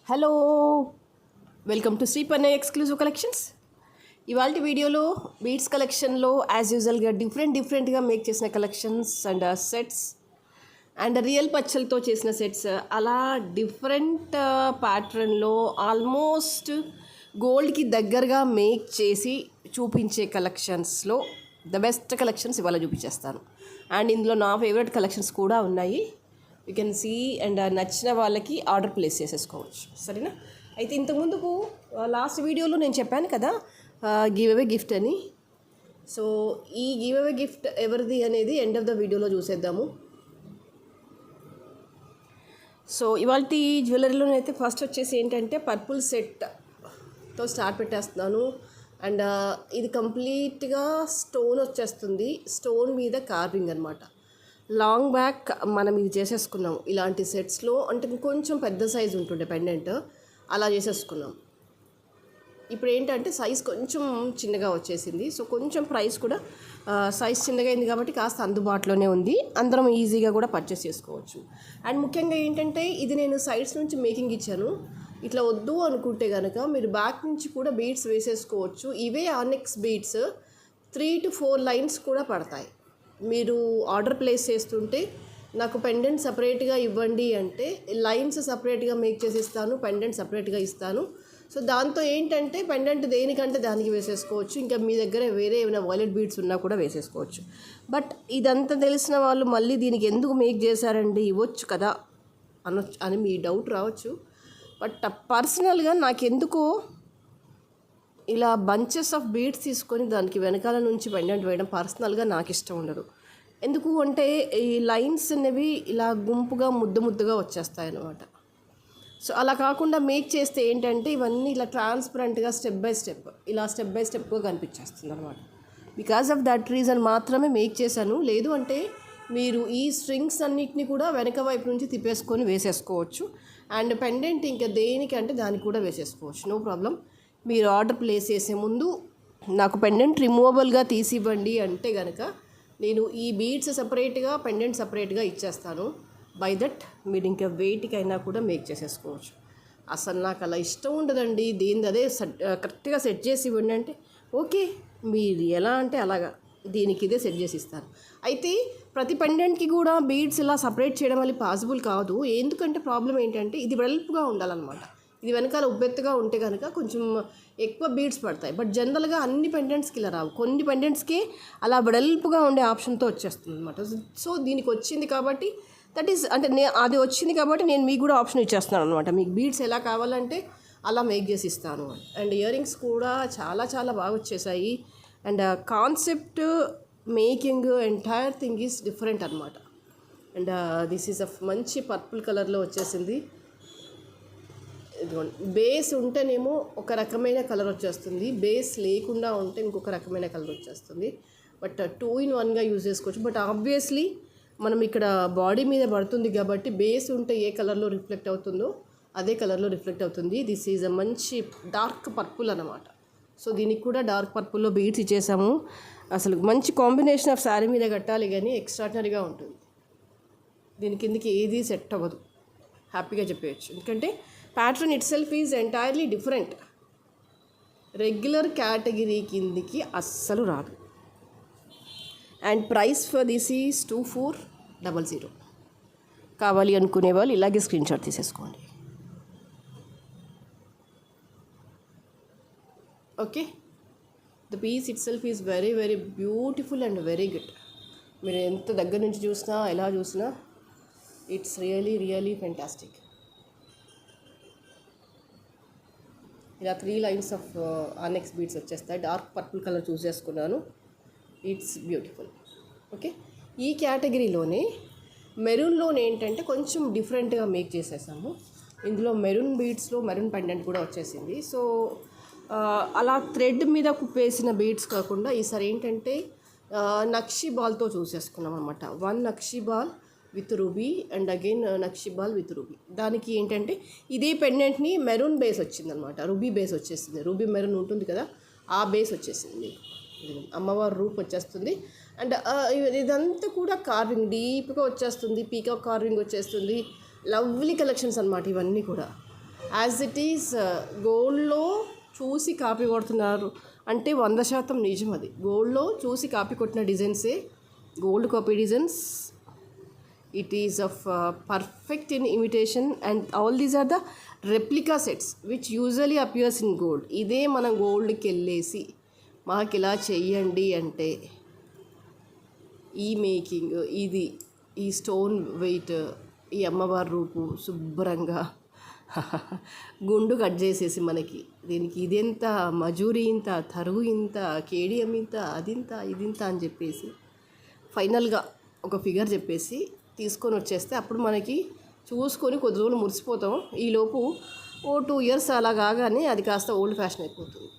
Hello, welcome to Sripanna exclusive collections. ఇవాళ వీడియోలో beads కలెక్షన్లో యాజ్ యూజువల్గా డిఫరెంట్గా మేక్ చేసిన collections and sets and real పచ్చలతో చేసిన సెట్స్, అలా డిఫరెంట్ ప్యాటర్న్లో ఆల్మోస్ట్ గోల్డ్కి దగ్గరగా మేక్ చేసి చూపించే కలెక్షన్స్లో ద బెస్ట్ కలెక్షన్స్ ఇవాళ చూపించేస్తాను. అండ్ ఇందులో నా ఫేవరెట్ కలెక్షన్స్ కూడా ఉన్నాయి. యూ కెన్ సీ అండ్ నచ్చిన వాళ్ళకి ఆర్డర్ ప్లేస్ చేసేసుకోవచ్చు. సరేనా? అయితే ఇంతకుముందుకు లాస్ట్ వీడియోలో నేను చెప్పాను కదా గివ్ అవే గిఫ్ట్ అని. సో ఈ గివ్ అవే గిఫ్ట్ ఎవరిది అనేది ఎండ్ ఆఫ్ ద వీడియోలో చూసేద్దాము. సో ఇవాళ జ్యువెలరీలోనైతే ఫస్ట్ వచ్చేసి ఏంటంటే పర్పుల్ సెట్తో స్టార్ట్ పెట్టేస్తున్నాను. అండ్ ఇది కంప్లీట్గా స్టోన్ వచ్చేస్తుంది, స్టోన్ మీద కార్వింగ్ అనమాట. లాంగ్ బ్యాక్ మనం ఇది చేసేసుకున్నాం ఇలాంటి సెట్స్లో. అంటే ఇంకొంచెం పెద్ద సైజు ఉంటుండే పెండెంట్, అలా చేసేసుకున్నాం. ఇప్పుడు ఏంటంటే సైజ్ కొంచెం చిన్నగా వచ్చేసింది. సో కొంచెం ప్రైస్ కూడా సైజ్ చిన్నగా అయింది కాబట్టి కాస్త అందుబాటులోనే ఉంది, అందరం ఈజీగా కూడా పర్చేస్ చేసుకోవచ్చు. అండ్ ముఖ్యంగా ఏంటంటే ఇది నేను సైడ్స్ నుంచి మేకింగ్ ఇచ్చాను. ఇట్లా వద్దు అనుకుంటే కనుక మీరు బ్యాక్ నుంచి కూడా బీడ్స్ వేసేసుకోవచ్చు. ఇవే ఆనెక్స్ బీడ్స్ 3 to 4 లైన్స్ కూడా పడతాయి. మీరు ఆర్డర్ ప్లేస్ చేస్తుంటే నాకు పెండెంట్ సపరేట్గా ఇవ్వండి అంటే లైన్స్ సపరేట్గా మేక్ చేసి ఇస్తాను, పెండెంట్ సపరేట్గా ఇస్తాను. సో దాంతో ఏంటంటే పెండెంట్ దేనికంటే దానికి వేసేసుకోవచ్చు. ఇంకా మీ దగ్గర వేరే ఏమైనా వాయిలెట్ బీడ్స్ ఉన్నా కూడా వేసేసుకోవచ్చు. బట్ ఇదంతా తెలిసిన వాళ్ళు మళ్ళీ దీనికి ఎందుకు మేక్ చేశారండి, ఇవ్వచ్చు కదా అని మీ డౌట్ రావచ్చు. బట్ పర్సనల్గా నాకెందుకో ఇలా బంచెస్ ఆఫ్ బీడ్స్ తీసుకొని దానికి వెనకాల నుంచి పెండెంట్ వేయడం పర్సనల్గా నాకు ఇష్టం ఉండదు. ఎందుకు అంటే ఈ లైన్స్ అనేవి ఇలా గుంపుగా ముద్దగా వచ్చేస్తాయి అన్నమాట. సో అలా కాకుండా మేక్ చేస్తే ఏంటంటే ఇవన్నీ ఇలా ట్రాన్స్పరెంట్గా స్టెప్ బై స్టెప్గా కనిపించేస్తుంది అనమాట. బికాజ్ ఆఫ్ దట్ రీజన్ మాత్రమే మేక్ చేశాను. లేదు అంటే మీరు ఈ స్ట్రింగ్స్ అన్నిటిని కూడా వెనక వైపు నుంచి తిప్పేసుకొని వేసేసుకోవచ్చు. అండ్ పెండెంట్ ఇంకా దేనికంటే దానికి కూడా వేసేసుకోవచ్చు, నో ప్రాబ్లం. మీరు ఆర్డర్ ప్లేస్ చేసే ముందు నాకు పెండెంట్ రిమూవబుల్గా తీసివ్వండి అంటే కనుక నేను ఈ బీడ్స్ సపరేట్గా పెండెంట్ సపరేట్గా ఇచ్చేస్తాను. బై దట్ మీరు ఇంకా వెయిట్కైనా కూడా మేక్ చేసేసుకోవచ్చు. అసలు నాకు అలా ఇష్టం ఉండదండి, దీని అదే కరెక్ట్గా సెట్ చేసి ఇవ్వండి అంటే ఓకే, మీరు ఎలా అంటే అలాగా దీనికి ఇదే సెట్ చేసి ఇస్తాను. అయితే ప్రతి పెండెంట్కి కూడా బీడ్స్ ఇలా సపరేట్ చేయడం వల్ల పాసిబుల్ కాదు. ఎందుకంటే ప్రాబ్లం ఏంటంటే ఇది వెడల్పుగా ఉండాలన్నమాట. ఇది వెనకాల ఉబ్బెత్తుగా ఉంటే కనుక కొంచెం ఎక్కువ బీడ్స్ పడతాయి. బట్ జనరల్గా అన్ని పెండెంట్స్కి ఇలా రావు, కొన్ని పెండెంట్స్కి అలా వెడల్పుగా ఉండే ఆప్షన్తో వచ్చేస్తుంది అనమాట. సో దీనికి వచ్చింది కాబట్టి దట్ ఈస్ అంటే అది వచ్చింది కాబట్టి నేను మీకు కూడా ఆప్షన్ ఇచ్చేస్తున్నాను అనమాట. మీకు బీడ్స్ ఎలా కావాలంటే అలా మేక్ చేసి ఇస్తాను. అండ్ ఇయర్ రింగ్స్ కూడా చాలా బాగా వచ్చేసాయి. And concept making entire thing is different అనమాట. అండ్ దిస్ ఈజ్ మంచి పర్పుల్ కలర్లో వచ్చేసింది. బేస్ ఉంటేనేమో ఒక రకమైన కలర్ వచ్చేస్తుంది, బేస్ లేకుండా ఉంటే ఇంకొక రకమైన కలర్ వచ్చేస్తుంది. బట్ 2 in 1గా యూజ్ చేసుకోవచ్చు. బట్ ఆబ్వియస్లీ మనం ఇక్కడ బాడీ మీద పడుతుంది కాబట్టి బేస్ ఉంటే ఏ కలర్లో రిఫ్లెక్ట్ అవుతుందో అదే కలర్లో రిఫ్లెక్ట్ అవుతుంది. దిస్ ఈజ్ మంచి డార్క్ పర్పుల్ అనమాట. సో దీనికి కూడా డార్క్ పర్పుల్లో బీడ్స్ ఇచ్చేసాము. అసలు మంచి కాంబినేషన్ ఆఫ్ శారీ మీద కట్టాలి కానీ ఎక్స్ట్రాడినరీగా ఉంటుంది. దీని కిందకి ఏది సెట్ అవ్వదు, హ్యాపీగా చెప్పేయచ్చు. ఎందుకంటే pattern itself is entirely different. Regular category కిందికి అస్సలు రాదు. And price for this is 2400. కావాలి అనుకునే వాళ్ళు ఇలాగే స్క్రీన్ షాట్ తీసేసుకోండి. Okay, the piece itself is very beautiful and very good. మీరు ఎంత దగ్గర నుంచి చూసినా ఎలా చూసినా ఇట్స్ రియలీ ఫెంటాస్టిక్. ఇలా 3 lines ఆఫ్ ఆనెక్స్ బీడ్స్ వచ్చేస్తాయి. డార్క్ పర్పుల్ కలర్ చూస్ చేసుకున్నాను, ఇట్స్ బ్యూటిఫుల్. ఓకే, ఈ కేటగిరీలోనే మెరూన్లోనే ఏంటంటే కొంచెం డిఫరెంట్గా మేక్ చేసేసాము. ఇందులో మెరూన్ బీడ్స్లో మెరూన్ పెండెంట్ కూడా వచ్చేసింది. సో అలా థ్రెడ్ మీద కుప్పేసిన బీడ్స్ కాకుండా ఈసారి ఏంటంటే నక్షి బాల్తో చూసేసుకున్నాం అనమాట. 1 nakshi ball with ruby and again nakshi ball with ruby. దానికి ఏంటంటే ఇదే పెండెంట్ని మెరూన్ బేస్ వచ్చిందనమాట, రూబీ బేస్ వచ్చేసింది. రూబీ మెరూన్ ఉంటుంది కదా, ఆ బేస్ వచ్చేసింది. అమ్మవారి రూప్ వచ్చేస్తుంది. అండ్ ఇదంతా కూడా కార్వింగ్ డీప్గా వచ్చేస్తుంది, పీకాక్ కార్వింగ్ వచ్చేస్తుంది. లవ్లీ కలెక్షన్స్ అనమాట ఇవన్నీ కూడా. యాజ్ ఇట్ ఈస్ గోల్డ్లో చూసి కాపీ కొడుతున్నారు అంటే 100% నిజం. అది గోల్డ్లో చూసి కాపీ కొట్టిన డిజైన్సే gold copy designs. It is of perfect in imitation and all these are the replica sets which usually appears in gold. ఇదే మనం గోల్డ్కి వెళ్ళేసి మాకు ఇలా చెయ్యండి అంటే ఈ మేకింగ్, ఇది ఈ స్టోన్ వెయిట్, ఈ అమ్మవారి రూపు శుభ్రంగా గుండు కట్ చేసేసి మనకి దీనికి ఇదెంత, మజూరి ఇంత, తరుగు ఇంత, కేడియం ఇంత, అదింత, ఇదింత అని చెప్పేసి ఫైనల్గా ఒక ఫిగర్ చెప్పేసి తీసుకొని వచ్చేస్తే అప్పుడు మనకి చూసుకొని కొద్ది రోజులు మురిసిపోతాం. ఈలోపు 2 years అలా కాగానే అది కాస్త ఓల్డ్ ఫ్యాషన్ అయిపోతుంది.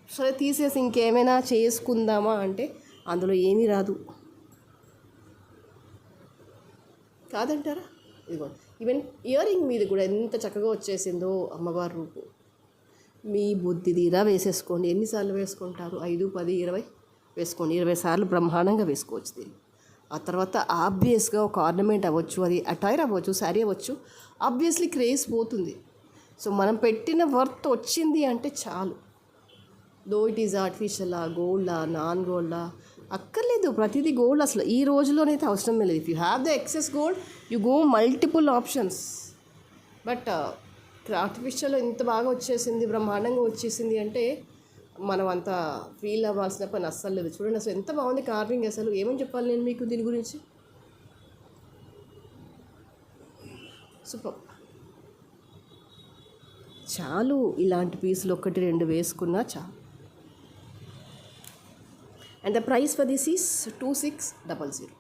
సరే తీసేసి ఇంకేమైనా చేసుకుందామా అంటే అందులో ఏమీ రాదు. కాదంటారా? ఇదిగో ఈవెన్ ఇయర్ రింగ్ మీద కూడా ఎంత చక్కగా వచ్చేసిందో అమ్మవారి రూపు. మీ బుద్ధి తీరా వేసేసుకోండి. ఎన్నిసార్లు వేసుకుంటారు? 5, 10, 20 వేసుకోండి. 20 సార్లు బ్రహ్మాండంగా వేసుకోవచ్చు దీన్ని. ఆ తర్వాత ఆబ్వియస్గా ఒక ఆర్నమెంట్ అవ్వచ్చు, అది అటైర్ అవ్వచ్చు, శారీ అవ్వచ్చు, ఆబ్వియస్లీ క్రేజ్ పోతుంది. సో మనం పెట్టిన వర్త్ వచ్చింది అంటే చాలు. దో ఇట్ ఈజ్ ఆర్టిఫిషియలా, గోల్డా, నాన్ గోల్డా అక్కర్లేదు. ప్రతిదీ గోల్డ్. అసలు ఈ రోజులోనైతే అవసరం లేదు. If you have the excess gold you go multiple options. But artificial ఇంత బాగా వచ్చేసింది, బ్రహ్మాండంగా వచ్చేసింది అంటే మనం అంత ఫీల్ అవ్వాల్సిన పని అస్సలు లేదు. చూడండి అసలు ఎంత బాగుంది కార్వింగ్. అసలు ఏమని చెప్పాలి నేను మీకు దీని గురించి. సూపర్. చాలు, ఇలాంటి పీసులు 1-2 వేసుకున్నా చాలు. And the price for this is 2600.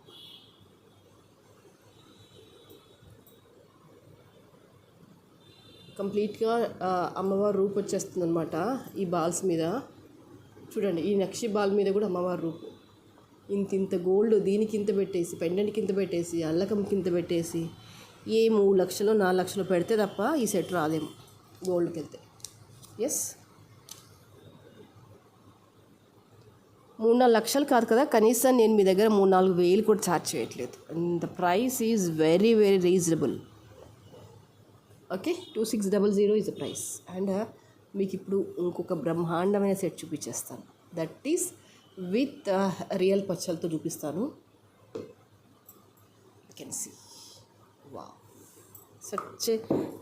కంప్లీట్గా అమ్మవారి రూపు వచ్చేస్తుంది అనమాట ఈ బాల్స్ మీద. చూడండి ఈ నక్షి బాల్ మీద కూడా అమ్మవారి రూపు. ఇంత గోల్డ్ దీనికి ఇంత పెట్టేసి, పెండెంట్కి ఇంత పెట్టేసి, అల్లకంకి ఇంత పెట్టేసి 3 లక్షలు 4 లక్షలు పెడితే తప్ప ఈ సెట్ రాదేమో గోల్డ్కి వెళ్తే. ఎస్, 3-4 లక్షలు కాదు కదా, కనీసం నేను మీ దగ్గర 3-4 వేలు కూడా ఛార్జ్ చేయట్లేదు. And the price is very very reasonable. Okay, 2600 is the price. And మీకు ఇప్పుడు ఇంకొక బ్రహ్మాండమైన సెట్ చూపించేస్తాను. దట్ ఈస్ విత్ రియల్ పచ్చలతో చూపిస్తాను. You can see. Wow, such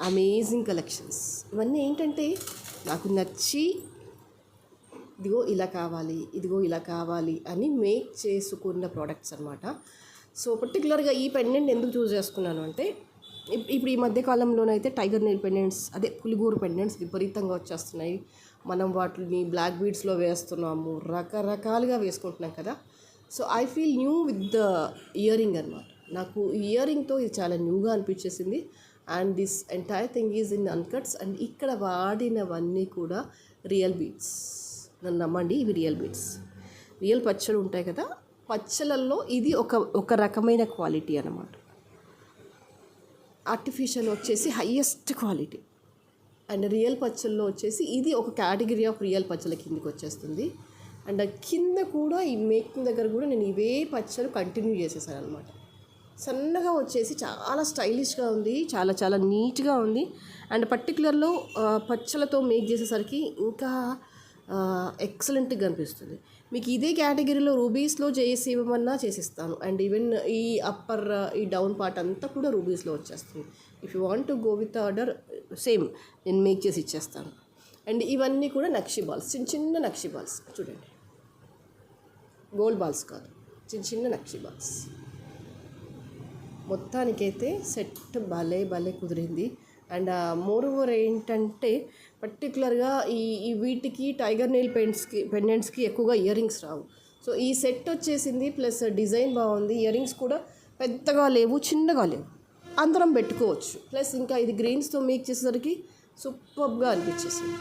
amazing collections. ఇవన్నీ ఏంటంటే నాకు నచ్చి ఇదిగో ఇలా కావాలి, ఇదిగో ఇలా కావాలి అని మేక్ చేసుకున్న ప్రోడక్ట్స్ అనమాట. సో పర్టికులర్గా ఈ పెండెంట్ ఎందుకు చూస్ చేసుకున్నాను అంటే ఇప్పుడు ఈ మధ్యకాలంలోనైతే టైగర్ నెయిల్ పెండెంట్స్, అదే పులిగూరు పెండెంట్స్ విపరీతంగా వచ్చేస్తున్నాయి. మనం వాటిని బ్లాక్ బీడ్స్లో వేస్తున్నాము, రకరకాలుగా వేసుకుంటున్నాం కదా. So I feel new with the ear ring అనమాట. నాకు ఇయర్ రింగ్తో ఇది చాలా న్యూగా అనిపించేసింది. And this entire thing is in uncuts. And ఇక్కడ వాడినవన్నీ కూడా రియల్ బీడ్స్. నన్ను నమ్మండి, ఇవి రియల్ బీడ్స్. రియల్ పచ్చలు ఉంటాయి కదా, పచ్చలల్లో ఇది ఒక రకమైన క్వాలిటీ అన్నమాట. ఆర్టిఫిషియల్ వచ్చేసి హయ్యెస్ట్ క్వాలిటీ. అండ్ రియల్ పచ్చల్లో వచ్చేసి ఇది ఒక కేటగిరీ ఆఫ్ రియల్ పచ్చల కిందకి వచ్చేస్తుంది. అండ్ కింద కూడా ఈ మేకింగ్ దగ్గర కూడా నేను ఇవే పచ్చలు కంటిన్యూ చేసేసాను అనమాట. సన్నగా వచ్చేసి చాలా స్టైలిష్గా ఉంది, చాలా చాలా నీట్గా ఉంది. అండ్ పర్టికులర్లో పచ్చలతో మేక్ చేసేసరికి ఇంకా ఎక్సలెంట్గా అనిపిస్తుంది. మీకు ఇదే కేటగిరీలో రూబీస్లో చేసి ఇవ్వమన్నా చేసిస్తాను. అండ్ ఈవెన్ ఈ అప్పర్ ఈ డౌన్ పార్ట్ అంతా కూడా రూబీస్లో వచ్చేస్తుంది. If you want to go with order same నేను మేక్ చేసి ఇచ్చేస్తాను. అండ్ ఇవన్నీ కూడా నక్షి బాల్స్, చిన్న చిన్న నక్షి బాల్స్. చూడండి, గోల్డ్ బాల్స్ కాదు, చిన్న చిన్న నక్షి బాల్స్. మొత్తానికైతే సెట్ భలే కుదిరింది. అండ్ మోర్ ఓవర్ ఏంటంటే పర్టికులర్గా ఈ వీటికి టైగర్ నెయిల్ పెండెంట్స్కి ఎక్కువగా ఇయర్ రింగ్స్ రావు. సో ఈ సెట్ వచ్చేసింది, ప్లస్ డిజైన్ బాగుంది. ఇయర్ రింగ్స్ కూడా పెద్దగా లేవు, చిన్నగా లేవు, అందరం పెట్టుకోవచ్చు. ప్లస్ ఇంకా ఇది గ్రీన్స్తో మేక్ చేసేసరికి సూపర్గా అనిపించేసింది.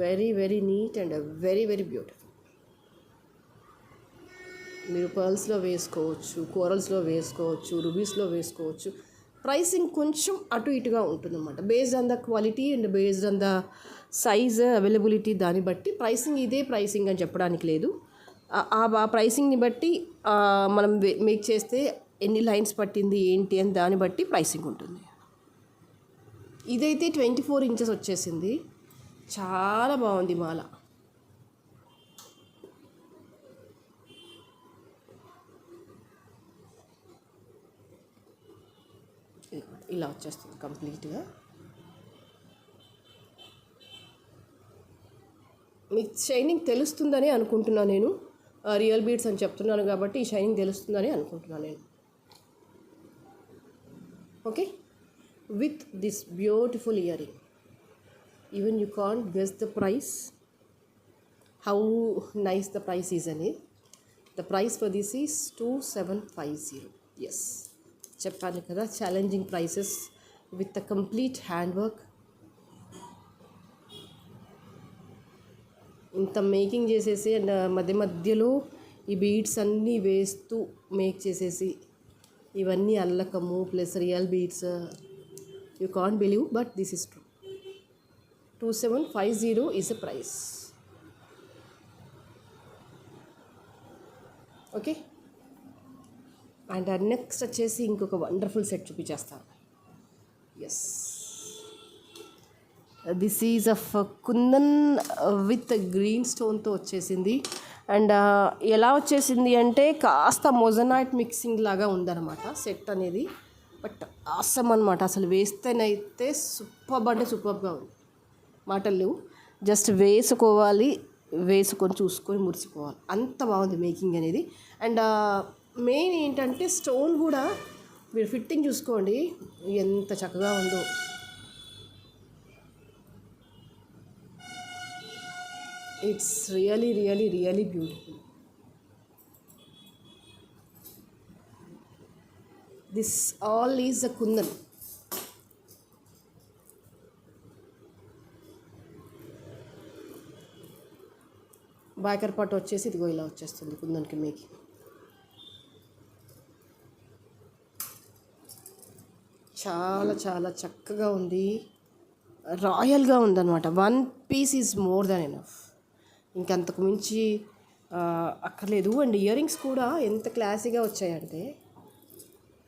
Very very neat and very very beautiful. మీరు పర్ల్స్లో వేసుకోవచ్చు, కోరల్స్లో వేసుకోవచ్చు, రూబీస్లో వేసుకోవచ్చు. ప్రైసింగ్ కొంచెం అటు ఇటుగా ఉంటుందన్నమాట, based on the quality and based on the size availability. దాన్ని బట్టి ప్రైసింగ్ ఇదే ప్రైసింగ్ అని చెప్పడానికి లేదు. ఆ ప్రైసింగ్ని బట్టి మనం మేక్ చేస్తే ఎన్ని లైన్స్ పట్టింది ఏంటి అని దాన్ని బట్టి ప్రైసింగ్ ఉంటుంది. ఇదైతే 24 ఇంచెస్ వచ్చేసింది. చాలా బాగుంది మాల. ఇలా వచ్చేస్తుంది కంప్లీట్గా. మీకు షైనింగ్ తెలుస్తుందని అనుకుంటున్నాను నేను. రియల్ బీడ్స్ అని చెప్తున్నాను కాబట్టి ఈ షైనింగ్ తెలుస్తుందని అనుకుంటున్నాను నేను. Okay, with this beautiful ear ring. Even you can't guess the price, how nice the price is అని. The price for this is 2750. Yes, చెప్పాను కదా, challenging prices with the complete hand work. ఇంత making చేసేసి and మధ్య మధ్యలో ఈ beads అన్నీ వేస్తూ మేక్ చేసేసి ఇవన్నీ అల్లకము plus real beads. You can't believe but this is true. 2750 is a price. Okay, and next వచ్చేసి ఇంకొక వండర్ఫుల్ సెట్ చూపించేస్తాను. Yes, this is of kundan with green స్టోన్తో వచ్చేసింది. అండ్ ఎలా వచ్చేసింది అంటే కాస్త మొజనైట్ మిక్సింగ్ లాగా ఉందన్నమాట సెట్ అనేది. బట్ ఆసమ్ అనమాట. అసలు వేస్తేనైతే సూపర్బ్ అంటే సూపర్బ్గా ఉంది. మాటలు లేవు, జస్ట్ వేసుకోవాలి, వేసుకొని చూసుకొని మురిసిపోవాలి, అంత బాగుంది మేకింగ్ అనేది. అండ్ మెయిన్ ఏంటంటే స్టోన్ కూడా మీరు ఫిట్టింగ్ చూసుకోండి ఎంత చక్కగా ఉందో. It's really really really beautiful. This all is a kundan. Backer part వచ్చేసి ఇదిగో ఇలా వచ్చేస్తుంది కుందన్కి మేకింగ్. చాలా చాలా చక్కగా ఉంది, రాయల్గా ఉందన్నమాట. 1 piece is more than enough, ఇంకంతకు మించి అక్కర్లేదు. అండ్ ఇయర్ రింగ్స్ కూడా ఎంత క్లాసీగా వచ్చాయంటే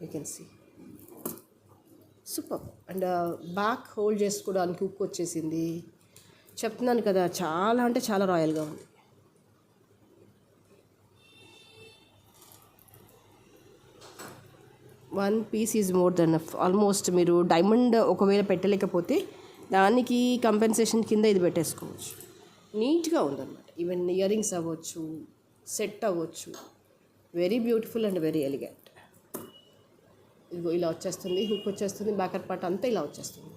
you can see super. And back hold చేసుకోవడానికి హుక్ వచ్చేసింది. చెప్తున్నాను కదా, చాలా అంటే చాలా రాయల్గా ఉంది. One piece is more then enough. Almost మీరు డైమండ్ ఒకవేళ పెట్టలేకపోతే దానికి కంపెన్సేషన్ కింద ఇది పెట్టేసుకోవచ్చు. నీట్గా ఉందన్నమాట. ఈవెన్ ఇయర్ రింగ్స్ అవ్వచ్చు, సెట్ అవ్వచ్చు, very beautiful and very elegant. ఇదిగో ఇలా వచ్చేస్తుంది, హుక్ వచ్చేస్తుంది, బ్యాకర్ పార్ట్ అంతా ఇలా వచ్చేస్తుంది.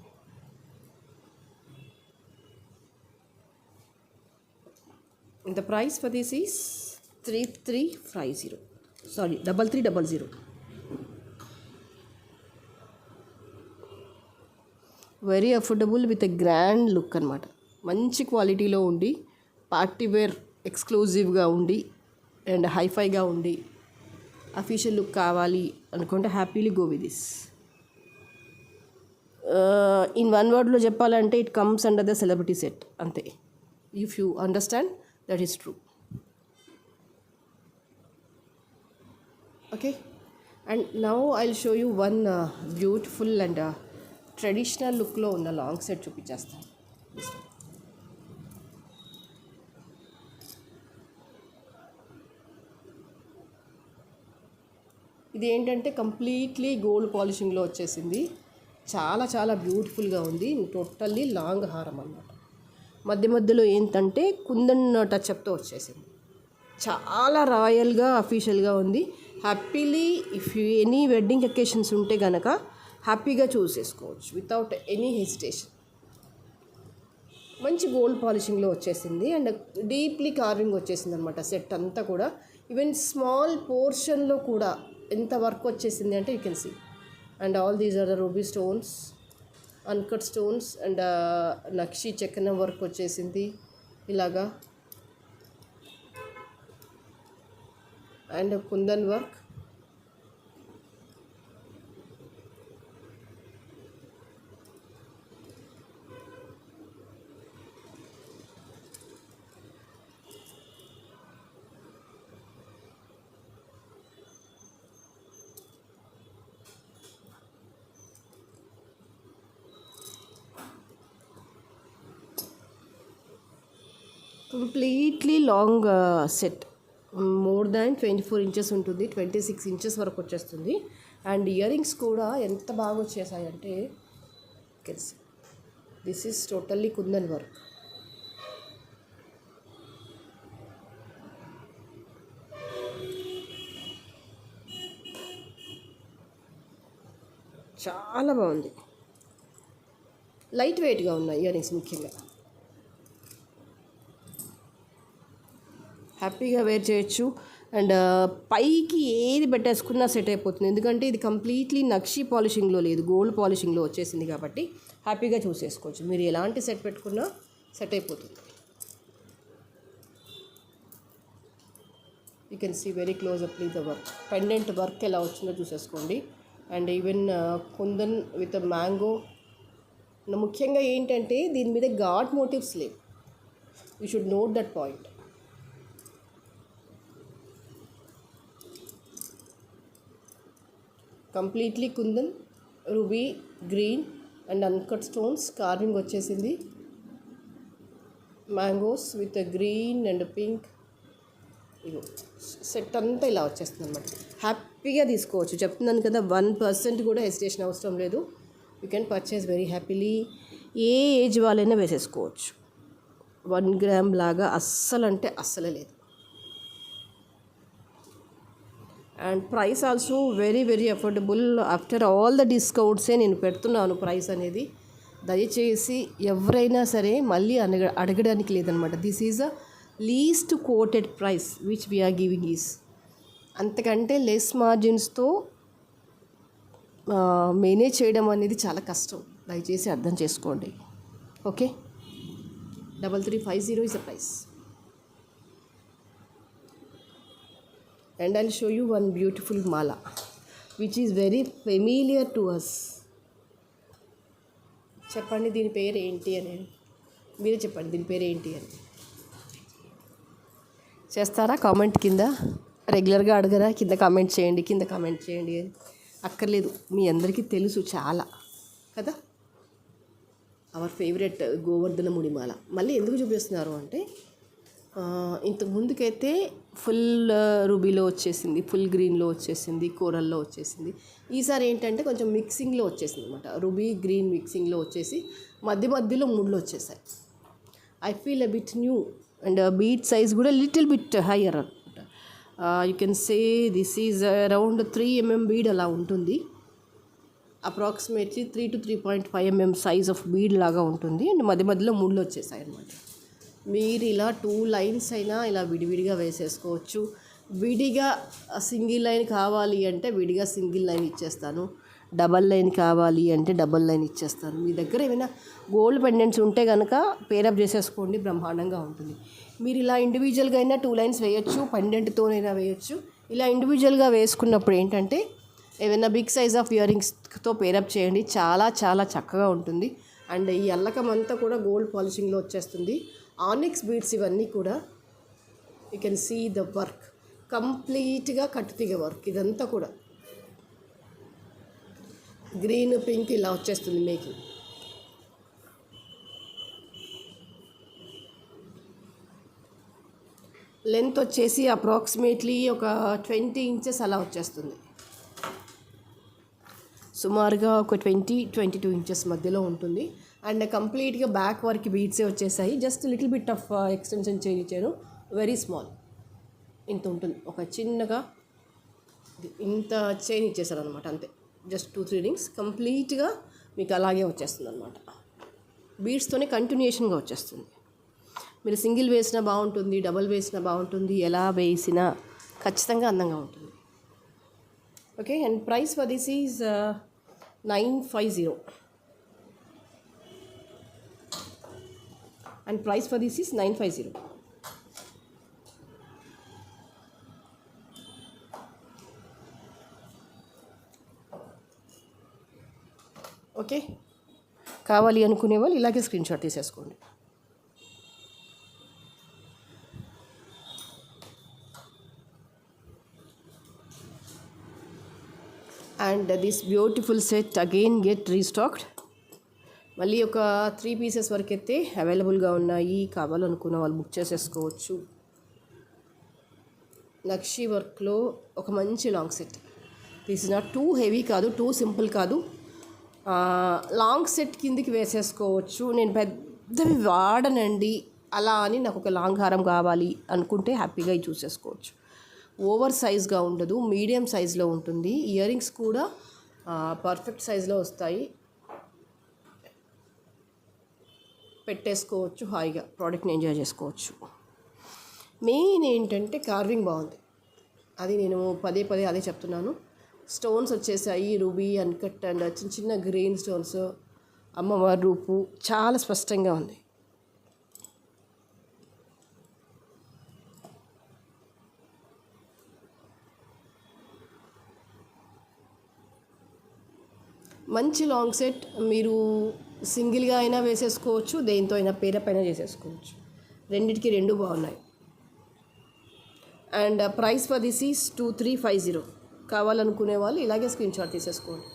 The price for this is 3350. Sorry 3300. Very affordable with a grand look అనమాట. మంచి క్వాలిటీలో ఉండి, పార్టీవేర్ ఎక్స్క్లూజివ్గా ఉండి అండ్ హైఫైగా ఉండి అఫీషియల్ లుక్ కావాలి అనుకుంటే happily go with this. In one వర్డ్లో చెప్పాలంటే it comes under the celebrity set అంతే. If you understand that is true. Okay, and now I will show you one beautiful and traditional లుక్లో ఉన్న long set చూపించేస్తాను. ఇది ఏంటంటే completely gold పాలిషింగ్లో వచ్చేసింది. చాలా చాలా బ్యూటిఫుల్గా ఉంది. టోటల్లీ లాంగ్ హారం అన్నమాట. మధ్య మధ్యలో ఏంటంటే కుందన్ టచ్అప్తో వచ్చేసింది. చాలా రాయల్గా అఫీషియల్గా ఉంది. Happily if you any wedding occasions ఉంటే కనుక హ్యాపీగా చూస్ చేసుకోవచ్చు వితౌట్ ఎనీ హెసిటేషన్. మంచి గోల్డ్ పాలిషింగ్లో వచ్చేసింది అండ్ డీప్లీ కార్వింగ్ వచ్చేసింది అనమాట సెట్ అంతా కూడా. ఈవెన్ స్మాల్ పోర్షన్లో కూడా ఎంత వర్క్ వచ్చేసింది అంటే you can see. And all these are the ruby stones, uncut stones and nakshi చెక్కన వర్క్ వచ్చేసింది ఇలాగా. And kundan work. Completely long set, more than 24 inches ఉంటుంది, 26 ఇంచెస్ వరకు వచ్చేస్తుంది. అండ్ ఇయర్ రింగ్స్ కూడా ఎంత బాగా వచ్చేసాయంటే this is totally kundan work. చాలా బాగుంది, లైట్ వెయిట్గా ఉన్నాయి ఇయర్ రింగ్స్. ముఖ్యంగా హ్యాపీగా వేర్ చేయొచ్చు. అండ్ పైకి ఏది పెట్టేసుకున్నా సెట్ అయిపోతుంది, ఎందుకంటే ఇది కంప్లీట్లీ నక్షి పాలిషింగ్లో లేదు, గోల్డ్ పాలిషింగ్లో వచ్చేసింది కాబట్టి హ్యాపీగా చూస్ చేసుకోవచ్చు. మీరు ఎలాంటి సెట్ పెట్టుకున్నా సెట్ అయిపోతుంది. You can see very close up the work, pendant work ఎలా వచ్చిందో చూసేసుకోండి. And even kundan with mango. ముఖ్యంగా ఏంటంటే దీని మీద గాడ్ మోటివ్స్ లేవు, you should note that point. Completely kundan, ruby green and uncut stones carving వచ్చేసింది. Mangoes with green and pink, ఇగో సెట్ అంతా ఇలా వచ్చేస్తుంది అనమాట. హ్యాపీగా తీసుకోవచ్చు, చెప్తున్నాను కదా, 1% కూడా హెసిటేషన్ అవసరం లేదు. You can purchase very happily. ఏ ఏజ్ వాళ్ళైనా వేసేసుకోవచ్చు. 1 గ్రామ్ లాగా అస్సలు అంటే అస్సలే లేదు. And price also very very affordable. After all the డిస్కౌంట్సే నేను పెడుతున్నాను ప్రైస్ అనేది. దయచేసి ఎవరైనా సరే మళ్ళీ అడగడానికి లేదనమాట. This is a least quoted price which we're giving is. అంతకంటే లెస్ మార్జిన్స్తో మేనేజ్ చేయడం అనేది చాలా కష్టం, దయచేసి అర్థం చేసుకోండి. Okay, 3350 is the price. And I'll show you one beautiful mala which is very familiar to us. చెప్పండి దీని పేరు ఏంటి అని, మీరే చెప్పండి దీని పేరు ఏంటి అని. చేస్తారా కామెంట్ కింద? రెగ్యులర్గా అడగరా? కింద కామెంట్ చేయండి, కింద కామెంట్ చేయండి అని. అక్కర్లేదు, మీ అందరికీ తెలుసు చాలా కదా. అవర్ ఫేవరెట్ గోవర్ధన ముడిమాల. మళ్ళీ ఎందుకు చూపిస్తున్నారు అంటే, ఇంతకు ముందుకైతే ఫుల్ రూబీలో వచ్చేసింది, ఫుల్ గ్రీన్లో వచ్చేసింది, కోరల్లో వచ్చేసింది. ఈసారి ఏంటంటే కొంచెం మిక్సింగ్లో వచ్చేసింది అనమాట. రూబీ గ్రీన్ మిక్సింగ్లో వచ్చేసి మధ్యలో ముళ్ళు వచ్చేసాయి. I feel a bit new and beat size కూడా లిటిల్ బిట్ హయ్యర్ అనమాట. You can say this is around 3 mm bead అలా ఉంటుంది. Approximately 3 to 3.5 mm size of bead లాగా ఉంటుంది. అండ్ మధ్యలో ముళ్ళు వచ్చేసాయి అనమాట. మీరు ఇలా 2 లైన్స్ అయినా ఇలా విడివిడిగా వేసేసుకోవచ్చు. విడిగా సింగిల్ లైన్ కావాలి అంటే విడిగా సింగిల్ లైన్ ఇచ్చేస్తాను, డబల్ లైన్ కావాలి అంటే డబల్ లైన్ ఇచ్చేస్తాను. మీ దగ్గర ఏమైనా గోల్డ్ పెండెంట్స్ ఉంటే కనుక పేరప్ చేసేసుకోండి, బ్రహ్మాండంగా ఉంటుంది. మీరు ఇలా ఇండివిజువల్గా అయినా 2 లైన్స్ వేయచ్చు, పెండెంట్తోనైనా వేయచ్చు. ఇలా ఇండివిజువల్గా వేసుకున్నప్పుడు ఏంటంటే ఏమైనా బిగ్ సైజ్ ఆఫ్ ఇయర్ రింగ్స్తో పేరప్ చేయండి, చాలా చాలా చక్కగా ఉంటుంది. అండ్ ఈ అల్లకం అంతా కూడా గోల్డ్ పాలిషింగ్లో వచ్చేస్తుంది. ఆనిక్స్ బీడ్స్ ఇవన్నీ కూడా you can see the work, కంప్లీట్గా కట్టుతీగ వర్క్. ఇదంతా కూడా గ్రీన్ పింక్ ఇలా వచ్చేస్తుంది మేకింగ్. లెంత్ వచ్చేసి అప్రాక్సిమేట్లీ ఒక 20 ఇంచెస్ అలా వచ్చేస్తుంది. సుమారుగా ఒక 20-22 ఇంచెస్ మధ్యలో ఉంటుంది. అండ్ కంప్లీట్గా బ్యాక్ వరకు బీడ్సే వచ్చేసాయి. Just little bit of extension change ఇచ్చాను, వెరీ స్మాల్, ఇంత ఉంటుంది. ఒక చిన్నగా ఇంత చైన్ ఇచ్చేసారు అనమాట, అంతే. జస్ట్ 2-3 రింగ్స్ కంప్లీట్గా మీకు అలాగే వచ్చేస్తుంది అనమాట. బీడ్స్తోనే కంటిన్యూషన్గా వచ్చేస్తుంది. మీరు సింగిల్ వేసినా బాగుంటుంది, డబల్ వేసినా బాగుంటుంది, ఎలా వేసినా ఖచ్చితంగా అందంగా ఉంటుంది. Okay, and price for this is 950. And price for this is 950. Okay, కావాలి అనుకునే వాళ్ళు ఇలాగే స్క్రీన్ షాట్ తీసేసుకోండి. And this beautiful set again get restocked. మళ్ళీ ఒక 3 పీసెస్ వరకు అయితే అవైలబుల్గా ఉన్నాయి. కావాలనుకున్న వాళ్ళు బుక్ చేసేసుకోవచ్చు. నక్షి వర్క్లో ఒక మంచి long set. This is not too heavy కాదు, టూ సింపుల్ కాదు. లాంగ్ సెట్ కిందికి వేసేసుకోవచ్చు. నేను పెద్దవి వాడనండి, అలా అని నాకు ఒక లాంగ్ హారం కావాలి అనుకుంటే హ్యాపీగా ఇది చూసేసుకోవచ్చు. ఓవర్ సైజ్గా ఉండదు, మీడియం సైజ్లో ఉంటుంది. ఇయర్ రింగ్స్ కూడా పర్ఫెక్ట్ సైజ్లో వస్తాయి. పెట్టేసుకోవచ్చు, హాయిగా ప్రోడక్ట్ని ఎంజాయ్ చేసుకోవచ్చు. మెయిన్ ఏంటంటే కార్వింగ్ బాగుంది, అది నేను పదే పదే అదే చెప్తున్నాను. స్టోన్స్ వచ్చేసాయి, రూబీ, అన్కట్ అండ్ చిన్న చిన్న గ్రీన్ స్టోన్స్, అమ్మవారి రూపు చాలా స్పష్టంగా ఉంది. మంచి లాంగ్ సెట్. మీరు సింగిల్గా అయినా వేసేసుకోవచ్చు, దేంతో అయినా పేరప్ అయినా చేసేసుకోవచ్చు. రెండిటికి రెండు బాగున్నాయి. And price for this is 2350. కావాలనుకునే వాళ్ళు ఇలాగే స్క్రీన్ షాట్ తీసేసుకోండి.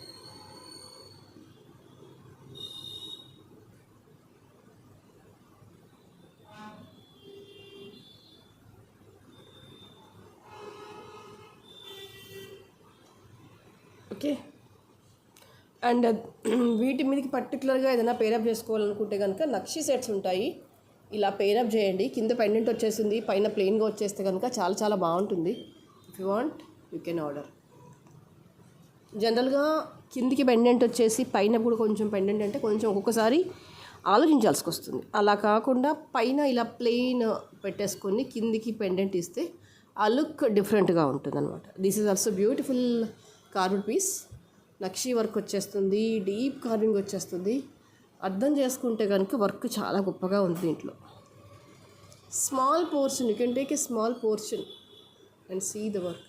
ఓకే. అండ్ వీటి మీదకి పర్టికులర్గా ఏదైనా పేరప్ చేసుకోవాలనుకుంటే కనుక నక్షి సెట్స్ ఉంటాయి. ఇలా పేరప్ చేయండి. కింద పెండెంట్ వచ్చేసింది, పైన ప్లెయిన్గా వచ్చేస్తే కనుక చాలా చాలా బాగుంటుంది. If you want you can order. జనరల్గా కిందికి పెండెంట్ వచ్చేసి పైన కూడా కొంచెం పెండెంట్ అంటే కొంచెం ఒక్కొక్కసారి ఆలోచించాల్సి వస్తుంది. అలా కాకుండా పైన ఇలా ప్లెయిన్ పెట్టేసుకొని కిందికి పెండెంట్ ఇస్తే ఆ లుక్ డిఫరెంట్గా ఉంటుంది అనమాట. This is also beautiful carved piece. నక్షి వర్క్ వచ్చేస్తుంది, డీప్ కార్వింగ్ వచ్చేస్తుంది. అర్థం చేసుకుంటే కనుక వర్క్ చాలా గొప్పగా ఉంది దీంట్లో. Small portion, you can take a small portion and see the work,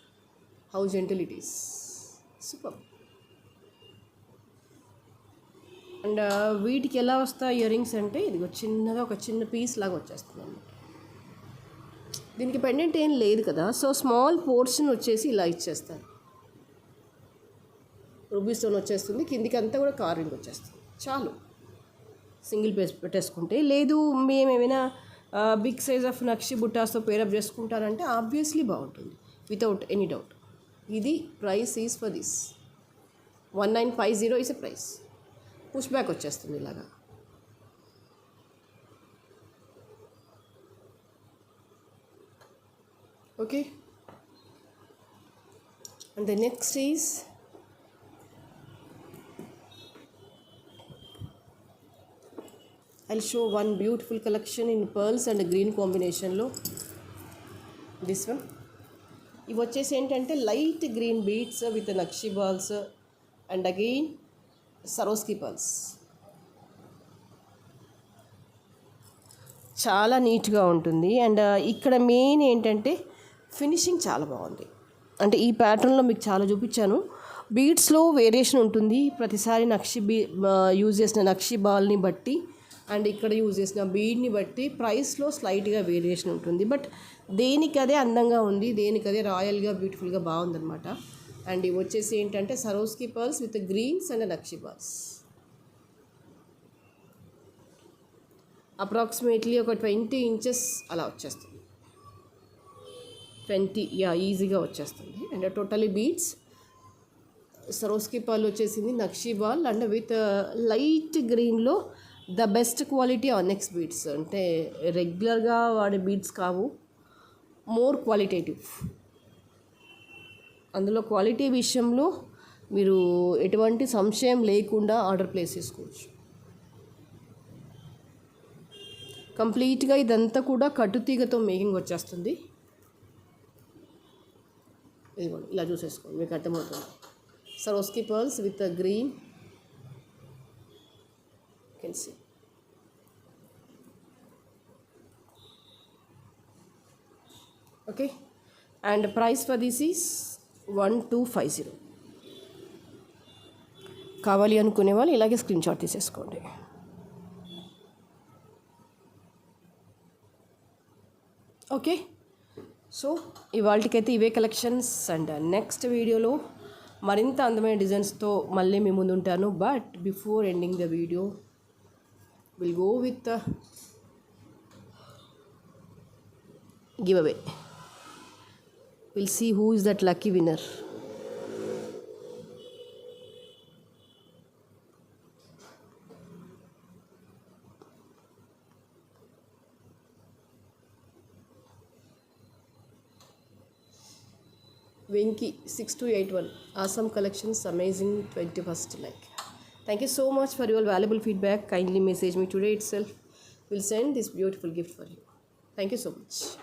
how gentle it is. Super. And వీటికి ఎలా వస్తాయి ఇయర్ రింగ్స్ అంటే ఇదిగో చిన్నగా ఒక చిన్న పీస్ లాగా వచ్చేస్తుంది అన్నమాట. దీనికి పెండెంట్ ఏం లేదు కదా, సో స్మాల్ పోర్షన్ వచ్చేసి ఇలా ఇచ్చేస్తారు. రూబీ స్టోన్ వచ్చేస్తుంది, కిందికి అంతా కూడా కార్వింగ్ వచ్చేస్తుంది. చాలు సింగిల్ పీస్ పెట్టేసుకుంటే. లేదు మేము ఏమైనా బిగ్ సైజ్ ఆఫ్ నక్షి బుట్టాస్తో పేరప్ చేసుకుంటారంటే ఆబ్వియస్లీ బాగుంటుంది, వితౌట్ ఎనీ డౌట్. ఇది price is for this 1950 is a price. Push back వచ్చేస్తుంది ఇలాగా. Okay. And the next is I'll show one beautiful collection in pearls and green combination లో. This one. ఇవి వచ్చేసి ఏంటంటే light green beads with nakshi balls and again సరోస్కి pearls. చాలా నీట్గా ఉంటుంది. And ఇక్కడ మెయిన్ ఏంటంటే ఫినిషింగ్ చాలా బాగుంది. అంటే ఈ ప్యాటర్న్లో మీకు చాలా చూపించాను. బీడ్స్లో వేరియేషన్ ఉంటుంది ప్రతిసారి. యూజ్ చేసిన నక్షి బాల్ని బట్టి అండ్ ఇక్కడ యూజ్ చేసిన బీడ్ని బట్టి ప్రైస్లో స్లైట్గా వేరియేషన్ ఉంటుంది. బట్ దేనికి అదే అందంగా ఉంది, దేనికి అదే రాయల్గా బ్యూటిఫుల్గా బాగుందన్నమాట. అండ్ ఇవి వచ్చేసి ఏంటంటే Swarovski pearls with greens and నక్షి బాల్స్. అప్రాక్సిమేట్లీ ఒక 20 ఇంచెస్ అలా వచ్చేస్తుంది. 20 ఈజీగా వచ్చేస్తుంది. And totally beads. Swarovski pearl వచ్చేసింది, నక్షి బాల్ అండ్ విత్ లైట్ గ్రీన్లో the best quality onyx beads. అంటే రెగ్యులర్గా వాడే బీడ్స్ కావు, మోర్ క్వాలిటేటివ్. అందులో క్వాలిటీ విషయంలో మీరు ఎటువంటి సంశయం లేకుండా ఆర్డర్ ప్లేస్ చేసుకోవచ్చు. కంప్లీట్గా ఇదంతా కూడా కట్టుతీగతో మేకింగ్ వచ్చేస్తుంది. ఇదిగోండి ఇలా చూసేసుకోండి, మీకు అర్థమవుతుంది. సరోస్కి pearls with green can see. Okay, and price for this is 1250. కావాలి అనుకునే వాళ్ళు ఇలాగే స్క్రీన్ షాట్ తీసేసుకోండి. ఓకే, సో ఇవాళకైతే ఇవే కలెక్షన్స్. అండ్ నెక్స్ట్ వీడియోలో మరింత అందమైన డిజైన్స్తో మళ్ళీ మీ ముందు ఉంటాను. But before ending the video, We'll go with the giveaway. We'll see who is that lucky winner. Venki 6281. Awesome collections, amazing 21st like. Thank you so much for your valuable feedback. Kindly message me today itself. We'll send this beautiful gift for you. Thank you so much.